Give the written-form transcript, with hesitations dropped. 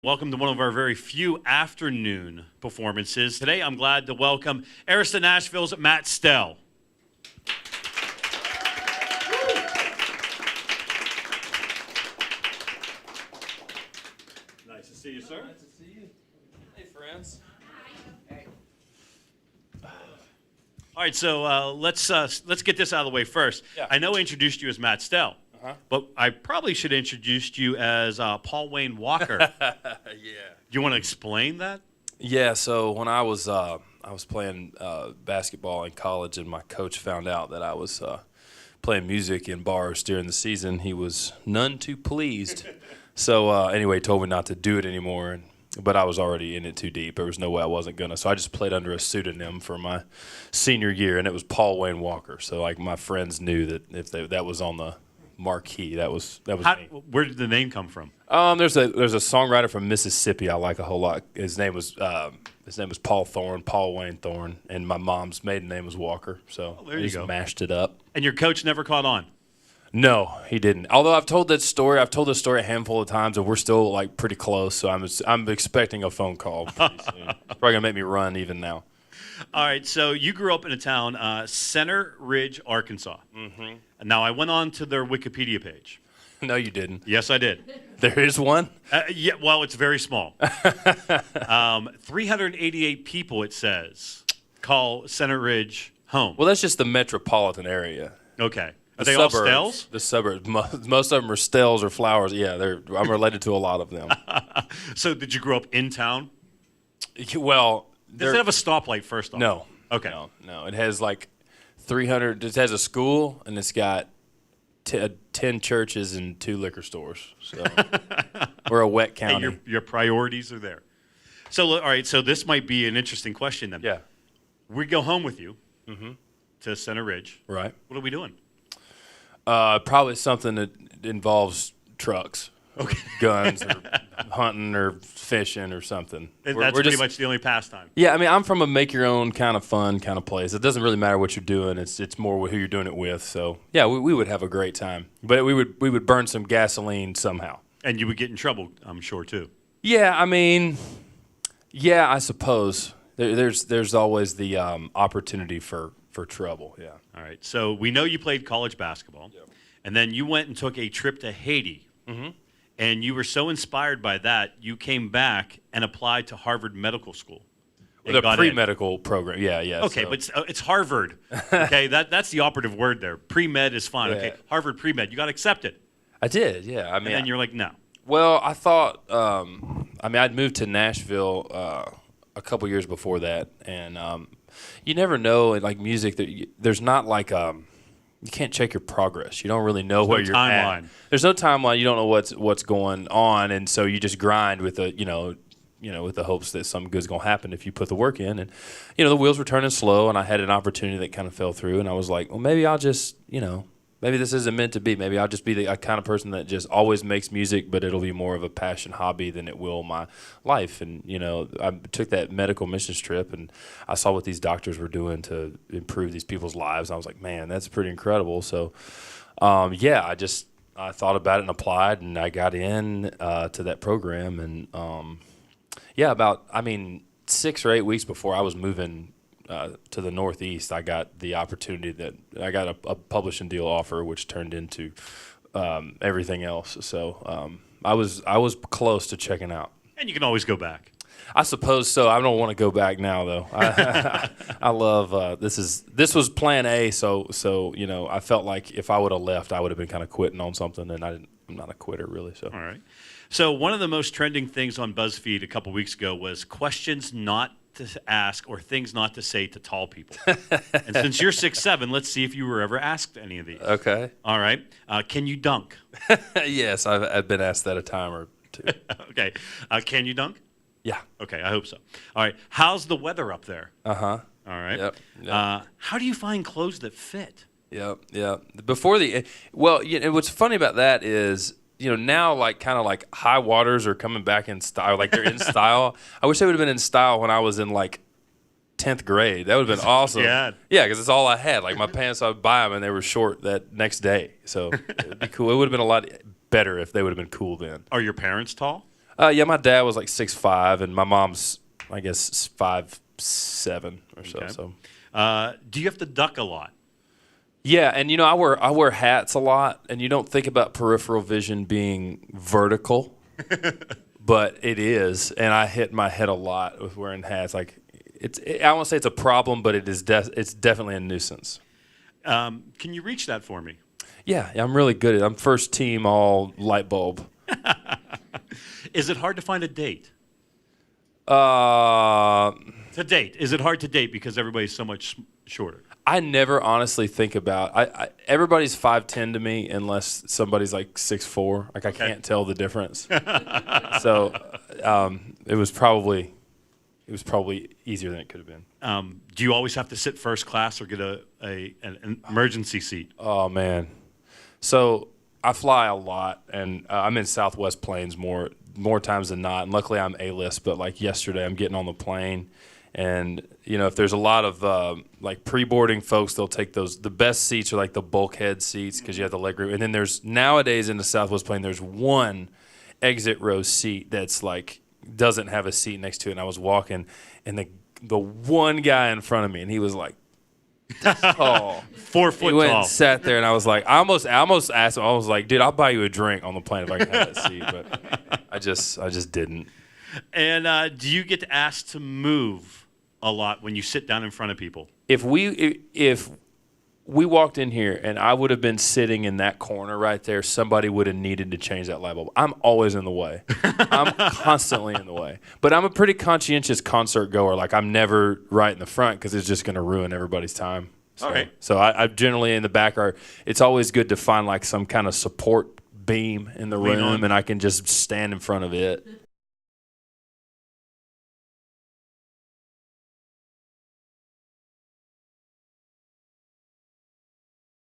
Welcome to one of our very few afternoon performances. Today, I'm glad to welcome Arista Nashville's Matt Stell. Nice to see you, sir. Nice to see you. Hey, friends. All right, so let's get this out of the way first. Yeah. I know I introduced you as Matt Stell, but I probably should have introduced you as Paul Wayne Walker. Yeah. Do you want to explain that? Yeah. So when I was playing basketball in college, and my coach found out that I was playing music in bars during the season, he was none too pleased. So anyway, he told me not to do it anymore. But I was already in it too deep. There was no way I wasn't gonna. So I just played under a pseudonym for my senior year, and it was Paul Wayne Walker. So like my friends knew that if that was on the marquee, that was me. Where did the name come from? There's a songwriter from Mississippi I like a whole lot. His name was Paul Wayne Thorne, and my mom's maiden name was Walker. So there you go. Mashed it up. And your coach never caught on? No, he didn't. Although I've told this story a handful of times, and we're still like pretty close. So I'm expecting a phone call pretty soon. Probably gonna make me run even now. All right, so you grew up in a town, Center Ridge, Arkansas. Mm-hmm. Now, I went on to their Wikipedia page. No, you didn't. Yes, I did. There is one? Yeah, well, it's very small. 388 people, it says, call Center Ridge home. Well, that's just the metropolitan area. Okay. Are they all Stells? The suburbs. Most of them are Stells or Flowers. Yeah, I'm related to a lot of them. So did you grow up in town? Well, does it have a stoplight first off? No. Okay. No. It has like 300. It has a school, and it's got 10 churches and 2 liquor stores. So we're a wet county. Hey, your priorities are there. So, all right, so this might be an interesting question then. Yeah. We go home with you to Center Ridge. Right. What are we doing? Probably something that involves trucks. Okay. Or guns or hunting or fishing or something. That's pretty much the only pastime. Yeah, I mean, I'm from a make-your-own kind of fun kind of place. It doesn't really matter what you're doing. It's more who you're doing it with. So, yeah, we would have a great time. But we would burn some gasoline somehow. And you would get in trouble, I'm sure, too. Yeah, I mean, yeah, I suppose. There's always the opportunity for trouble, yeah. All right, so we know you played college basketball, and then you went and took a trip to Haiti. And you were so inspired by that, you came back and applied to Harvard Medical School. The pre-medical program, yeah. Okay, but it's Harvard. Okay, that's the operative word there. Pre-med is fine. Yeah. Okay, Harvard pre-med. You got accepted. I did, yeah. I mean, and then you're like, no. Well, I thought, I'd moved to Nashville a couple years before that, and you never know, like music, there's not like you can't check your progress. You don't really know where you're at. There's no timeline. You don't know what's going on, and so you just grind with with the hopes that something good's gonna happen if you put the work in. And the wheels were turning slow, and I had an opportunity that kind of fell through, and I was like, well, maybe I'll just maybe this isn't meant to be. Maybe I'll just be the kind of person that just always makes music, but it'll be more of a passion hobby than it will my life. And, I took that medical missions trip, and I saw what these doctors were doing to improve these people's lives. And I was like, man, that's pretty incredible. So, I thought about it and applied, and I got in to that program. And, about 6 or 8 weeks before I was moving to the Northeast, I got the opportunity that I got a publishing deal offer, which turned into everything else. So I was close to checking out. And you can always go back. I suppose so. I don't want to go back now, though. I love this was Plan A. So I felt like if I would have left, I would have been kind of quitting on something, and I'm not a quitter really. So all right. So one of the most trending things on BuzzFeed a couple weeks ago was questions not to ask or things not to say to tall people. And since you're 6'7", let's see if you were ever asked any of these. Okay. All right. Can you dunk? Yes, I've been asked that a time or two. Okay. Can you dunk? Yeah. Okay, I hope so. All right. How's the weather up there? Uh-huh. All right. Yep. How do you find clothes that fit? Yep. What's funny about that is, now kind of like high waters are coming back in style, like they're in style. I wish they would have been in style when I was in like 10th grade. That would have been awesome. Yeah, because it's all I had. Like my pants, I would buy them and they were short that next day. So it'd be cool. It would have been a lot better if they would have been cool then. Are your parents tall? Yeah, my dad was like 6'5", and my mom's, I guess, 5'7" or so. Okay. So. Do you have to duck a lot? Yeah, and I wear hats a lot, and you don't think about peripheral vision being vertical, but it is, and I hit my head a lot with wearing hats. Like I won't say it's a problem, but it's definitely a nuisance. Can you reach that for me? Yeah, I'm really good at it. I'm first team all light bulb. Is it hard to find a date? Uh, To date, is it hard to date because everybody's so much shorter? I never honestly think about. Everybody's 5'10" to me unless somebody's like 6'4". Like I can't tell the difference. So it was probably easier than it could have been. Do you always have to sit first class or get an emergency seat? Oh man, so I fly a lot, and I'm in Southwest Plains more times than not. And luckily I'm A-list, but like yesterday I'm getting on the plane. And, if there's a lot of like pre-boarding folks, they'll take the best seats are like the bulkhead seats because you have the leg room. And then there's nowadays in the Southwest plane, there's one exit row seat that's like doesn't have a seat next to it. And I was walking, and the one guy in front of me, and he was like, oh, 4 foot he went tall. and sat there, and I was like, I almost asked him, I was like, dude, I'll buy you a drink on the plane if I can have that seat. But I just didn't. And do you get asked to move a lot when you sit down in front of people? If we walked in here and I would have been sitting in that corner right there, somebody would have needed to change that light bulb. I'm always in the way. I'm constantly in the way. But I'm a pretty conscientious concert goer. Like I'm never right in the front because it's just going to ruin everybody's time. So, All right. So I generally in the back it's always good to find like some kind of support beam in the Lean room on. and I can just stand in front of it.